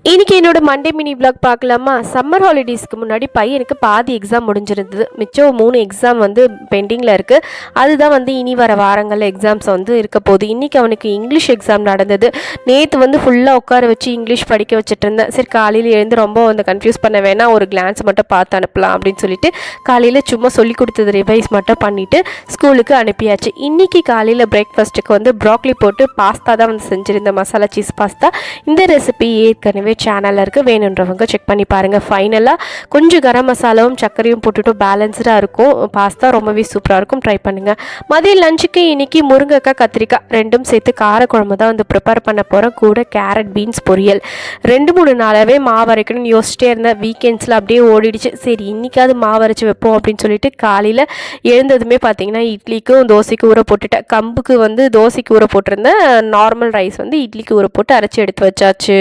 இன்றைக்கி என்னோட Monday mini vlog பார்க்கலாமா. சம்மர் ஹாலிடேஸ்க்கு முன்னாடி பையனுக்கு பாதி எக்ஸாம் முடிஞ்சிருந்தது. மிச்சம் 3 எக்ஸாம் வந்து பெண்டிங்கில் இருக்குது. அதுதான் வந்து இனி வர வாரங்களில் எக்ஸாம்ஸ் வந்து இருக்க போகுது. இன்றைக்கி அவனுக்கு இங்கிலீஷ் எக்ஸாம் நடந்தது. நேற்று வந்து ஃபுல்லாக உட்கார வச்சு இங்கிலீஷ் படிக்க வச்சுட்டு இருந்தேன். சரி காலையில் எழுந்து ரொம்ப வந்து கன்ஃபியூஸ் பண்ண வேணாம், ஒரு கிளான்ஸ் மட்டும் பார்த்து அனுப்பலாம் அப்படின்னு சொல்லிட்டு காலையில் சும்மா சொல்லி கொடுத்தது ரிவைஸ் மட்டும் பண்ணிவிட்டு ஸ்கூலுக்கு அனுப்பியாச்சு. இன்றைக்கி காலையில் பிரேக்ஃபாஸ்ட்டுக்கு வந்து ப்ராக்லி போட்டு பாஸ்தா தான் வந்து செஞ்சுருந்தேன், மசாலா சீஸ் பாஸ்தா. இந்த ரெசிபி ஏற்கனவே சேனலில் இருக்குது, வேணுன்றவங்க செக் பண்ணி பாருங்கள். ஃபைனலாக கொஞ்சம் கரம் மசாலாவும் சர்க்கரையும் போட்டுட்டு பேலன்ஸ்டாக இருக்கும் பாஸ்தா, ரொம்பவே சூப்பராக இருக்கும், ட்ரை பண்ணுங்கள். மதிய லஞ்சுக்கு இன்றைக்கி முருங்கைக்காய் கத்திரிக்காய் ரெண்டும் சேர்த்து காரக்குழம்பு தான் வந்து ப்ரிப்பேர் பண்ண போகிறேன். கூட கேரட் பீன்ஸ் பொரியல். 2-3 நாளாகவே மாவு அரைக்கணும்னு யோசிச்சிட்டே இருந்தேன். வீக்கெண்ட்ஸில் அப்படியே ஓடிடுச்சு. சரி இன்றைக்காவது மாவு அரைச்சி வைப்போம் அப்படின்னு சொல்லிட்டு காலையில் எழுந்ததுமே பார்த்தீங்கன்னா இட்லிக்கும் தோசைக்கு ஊற போட்டுட்டேன். கம்புக்கு வந்து தோசைக்கு ஊற போட்டிருந்தேன், நார்மல் ரைஸ் வந்து இட்லிக்கு ஊற போட்டு அரைச்சி எடுத்து வச்சாச்சு.